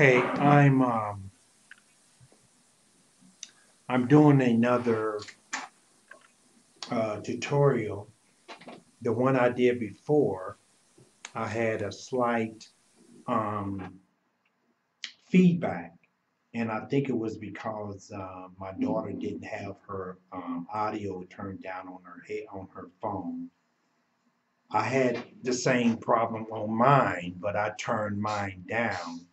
Okay, I'm doing another tutorial. The one I did before, I had a slight um, feedback, and I think it was because my daughter didn't have her audio turned down on her head on her phone. I had the same problem on mine, but I turned mine down,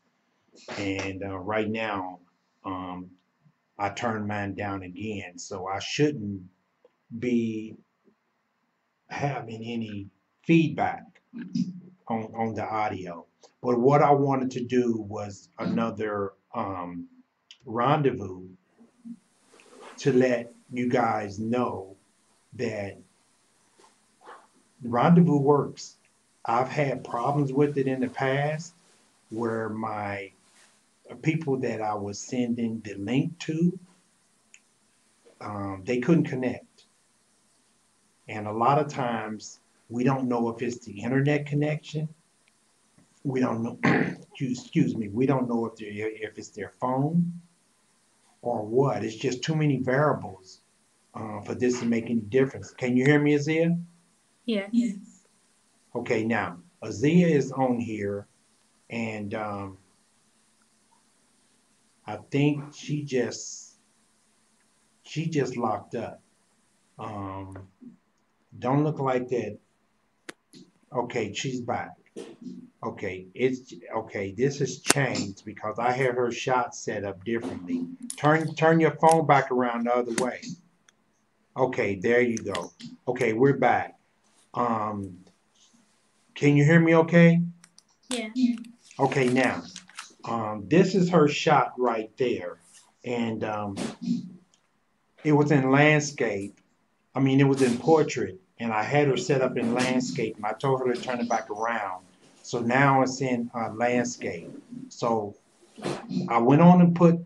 and right now um, I turned mine down again, so I shouldn't be having any feedback on the audio. But what I wanted to do was another rendezvous to let you guys know that rendezvous works. I've had problems with it in the past where my people that I was sending the link to, they couldn't connect. And a lot of times we don't know if it's the internet connection. We don't know, excuse me, we don't know if it's their phone or what. It's just too many variables for this to make any difference. Can you hear me, Azia? Yes. Yes. Okay, now Azia is on here, and I think she just locked up. Um, don't look like that. Okay, she's back. Okay, it's okay. This has changed because I had her shot set up differently. Turn your phone back around the other way. Okay, there you go. Okay, we're back. Um, can you hear me okay? Yeah. Okay, now, this is her shot right there. And it was in landscape. I mean, it was in portrait. And I had her set up in landscape. And I told her to turn it back around. So now it's in landscape. So I went on and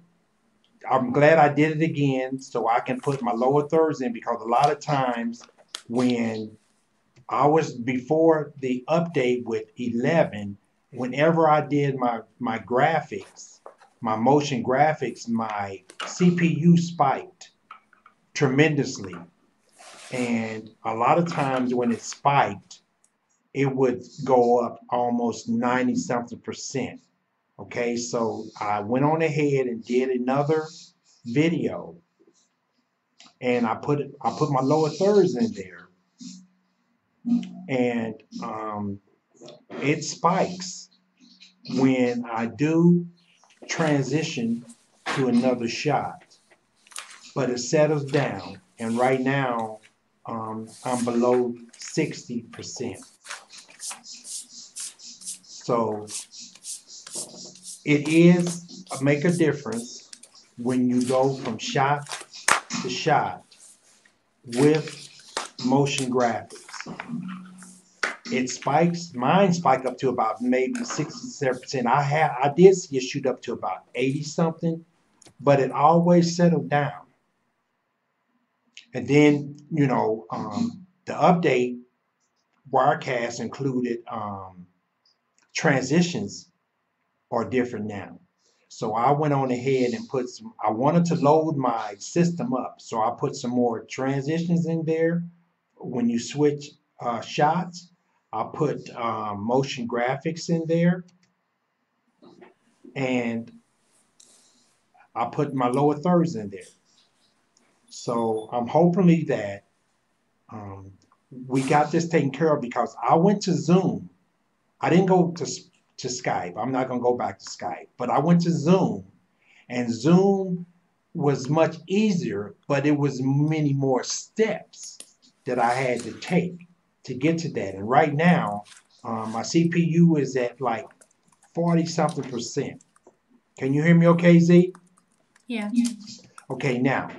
I'm glad I did it again so I can put my lower thirds in because a lot of times when I was before the update with 11, whenever I did my graphics, my motion graphics, my CPU spiked tremendously. And a lot of times when it spiked, it would go up almost 90 something percent. Okay, so I went on ahead and did another video and I put my lower thirds in there and it spikes when I do transition to another shot, but it settles down. And right now, I'm below 60%. So it is make a difference when you go from shot to shot with motion graphics. It spikes. Mine spike up to about maybe 67%. I did see it shoot up to about 80 something, but it always settled down. And then the update Wirecast included transitions are different now. So I went on ahead and put some. I wanted to load my system up, so I put some more transitions in there. When you switch shots, I put motion graphics in there, and I put my lower thirds in there. So I'm hopefully that um, we got this taken care of because I went to Zoom. I didn't go to Skype. I'm not going to go back to Skype, but I went to Zoom, and Zoom was much easier, but it was many more steps that I had to take to get to that. And right now, my CPU is at like 40 something percent. Can you hear me okay, Z? Yeah. Okay, now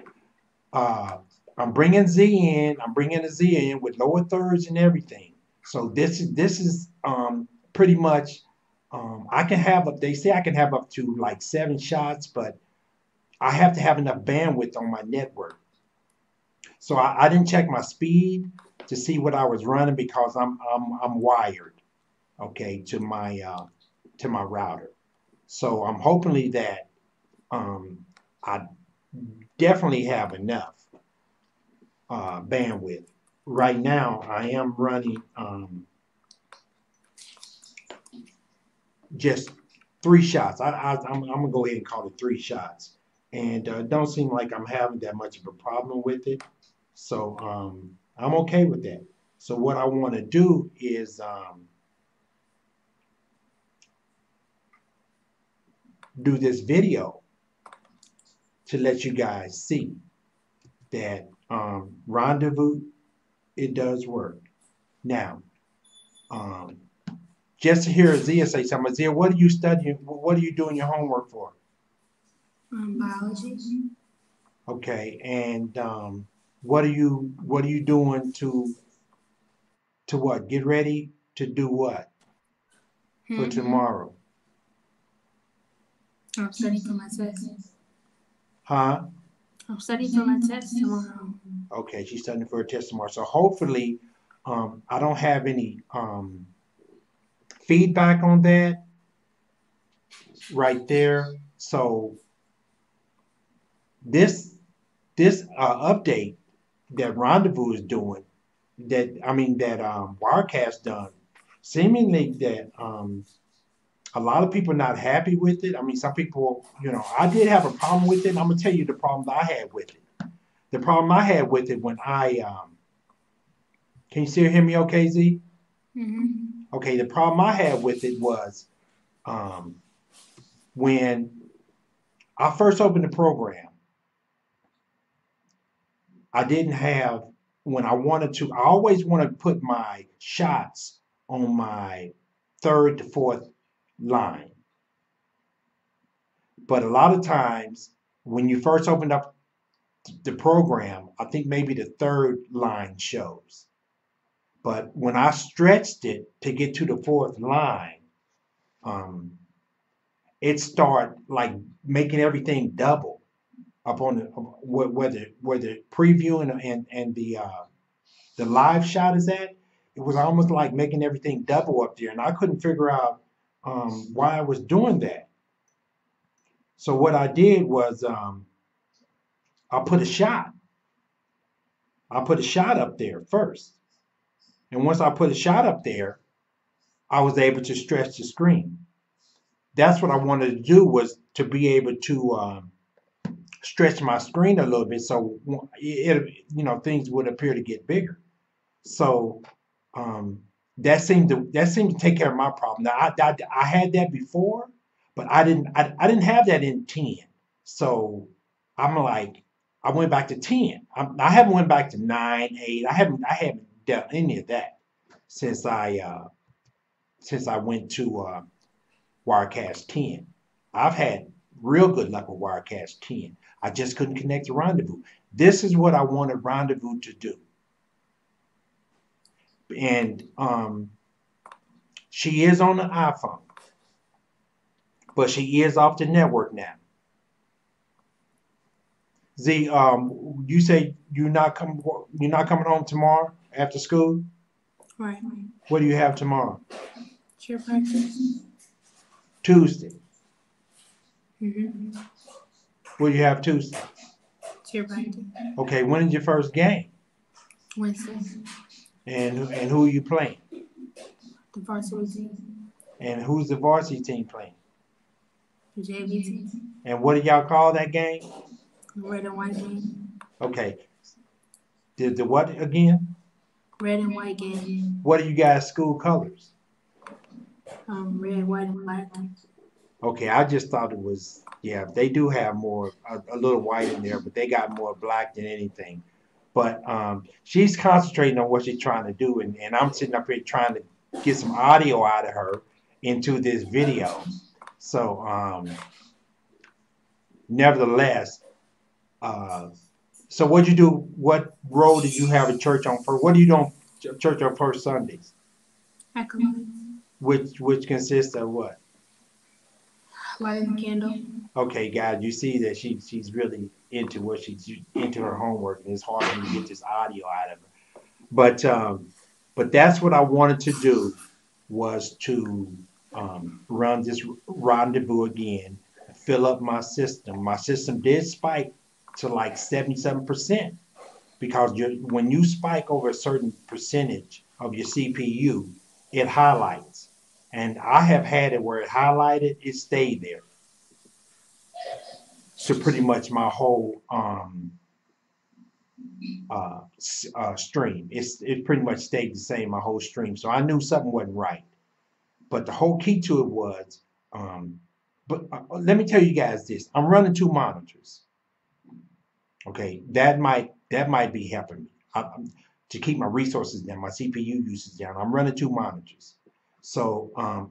uh, I'm bringing Z in. I'm bringing a Z in with lower thirds and everything. So this is pretty much. I can have up. They say I can have up to like 7 shots, but I have to have enough bandwidth on my network. So I didn't check my speed to see what I was running because I'm wired, okay, to my router. So I'm hopefully that I definitely have enough bandwidth. Right now, I am running just 3 shots. I'm gonna go ahead and call it 3 shots, and don't seem like I'm having that much of a problem with it. So I'm okay with that. So what I want to do is do this video to let you guys see that Rendezvous, it does work. Now, um, just to hear Zia say something. Zia, what are you studying? What are you doing your homework for? Biology. Okay, and what are you doing to what? Get ready to do what for tomorrow? I'm studying for my test. Huh? I'm studying for my test tomorrow. Okay, she's studying for a test tomorrow. So hopefully, I don't have any feedback on that right there. So this this update that Rendezvous is doing, that I mean that Wirecast done, seemingly that a lot of people are not happy with it. I mean, some people, I did have a problem with it. And I'm gonna tell you the problem that I had with it. The problem I had with it when can you still hear me okay, Z? Okay, the problem I had with it was um, when I first opened the program, I didn't have, when I wanted to, I always want to put my shots on my third to fourth line. But a lot of times, when you first opened up the program, I think maybe the third line shows. But when I stretched it to get to the fourth line, um, it started like making everything double up on the where the preview and the live shot is at. It was almost like making everything double up there, and I couldn't figure out why I was doing that. So what I did was I put a shot. I put a shot up there first, and once I put a shot up there, I was able to stretch the screen. That's what I wanted to do, was to be able to stretch my screen a little bit, so things would appear to get bigger. So um, that seemed to take care of my problem. Now I had that before, but I didn't have that in 10. So I'm like, I went back to 10. I haven't went back to 9, 8. I haven't done any of that since I went to Wirecast 10. I've had real good luck with Wirecast 10. I just couldn't connect to Rendezvous. This is what I wanted Rendezvous to do. And she is on the iPhone, but she is off the network now. Z, you say you're not coming home tomorrow after school? Right. What do you have tomorrow? Cheer practice. Tuesday. Mm-hmm. What do you have Tuesday? Cheer practice. Okay, when is your first game? Wednesday. And who are you playing? The varsity team. And who's the varsity team playing? The JV team. And what do y'all call that game? Red and white game. Okay. The what again? Red and white game. What are you guys' school colors? Red, white, and black. Okay, I just thought it was, yeah, they do have more, a little white in there, but they got more black than anything. But she's concentrating on what she's trying to do, and I'm sitting up here trying to get some audio out of her into this video. So, nevertheless, so what'd you do? What role did you have at church on first? What do you do on church on first Sundays? Acolyte. Which consists of what? Lighting the candle. Okay, guys, you see that she's really into what she's into her homework, and it's hard for me to get this audio out of her. But that's what I wanted to do, was to run this rendezvous again, fill up my system. My system did spike to like 77% because when you spike over a certain percentage of your CPU, it highlights. And I have had it where it highlighted, it stayed there. So pretty much my whole stream, it pretty much stayed the same my whole stream. So I knew something wasn't right. But the whole key to it was, um, but let me tell you guys this: I'm running two monitors. Okay, that might be helping me to keep my resources down, my CPU usage down. I'm running two monitors. So on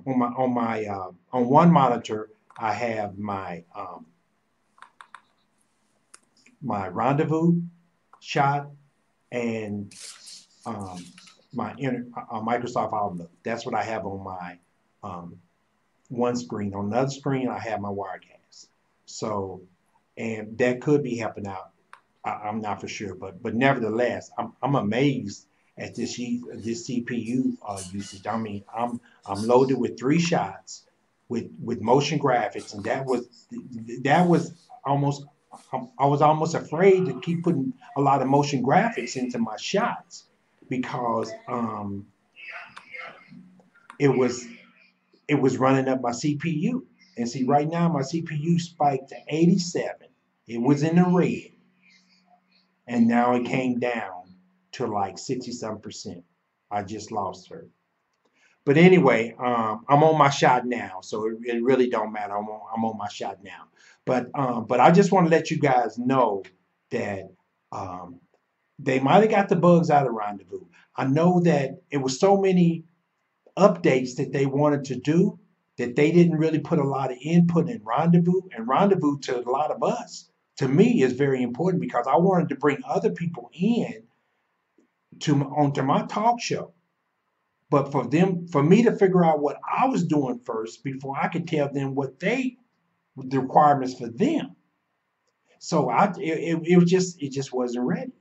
one monitor, I have my rendezvous shot and um, my Microsoft Outlook. That's what I have on my um, one screen. On another screen, I have my Wirecast. So, and that could be helping out. I'm not for sure, but nevertheless, I'm amazed at this CPU usage. I mean, I'm loaded with three shots with motion graphics, and that was almost. I was almost afraid to keep putting a lot of motion graphics into my shots because it was it was running up my CPU. And see, right now my CPU spiked to 87. It was in the red, and now it came down to like 60-some%. I just lost her. But anyway, I'm on my shot now, so it really don't matter. I'm on my shot now. But I just want to let you guys know that um, they might have got the bugs out of Rendezvous. I know that it was so many updates that they wanted to do that they didn't really put a lot of input in Rendezvous. And Rendezvous to a lot of us, to me, is very important because I wanted to bring other people in to onto my talk show. But for me to figure out what I was doing first before I could tell them what the requirements for them. So it just wasn't ready.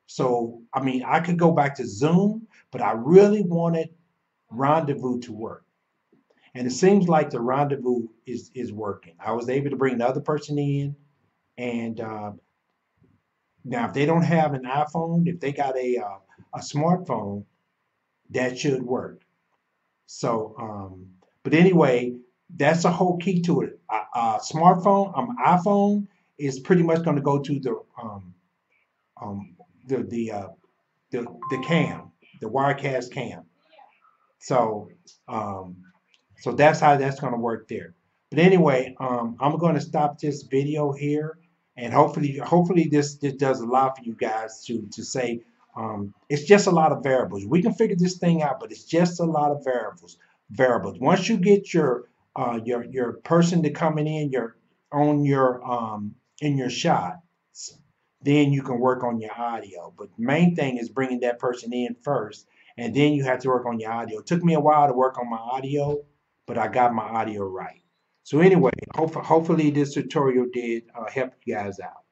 So I mean, I could go back to Zoom, but I really wanted Rendezvous to work. And it seems like the rendezvous is working. I was able to bring the other person in, and now if they don't have an iPhone, if they got a smartphone, that should work. So, but anyway, that's the whole key to it. Smartphone, iPhone is pretty much going to go to um, the the uh, the cam, the Wirecast cam. So, um, so that's how that's going to work there. But anyway, I'm going to stop this video here, and hopefully this does a lot for you guys to say. It's just a lot of variables. We can figure this thing out, but it's just a lot of variables. Once you get your person to coming in your on your in your shot, then you can work on your audio. But the main thing is bringing that person in first, and then you have to work on your audio. It took me a while to work on my audio, but I got my audio right. So anyway, hopefully this tutorial did help you guys out.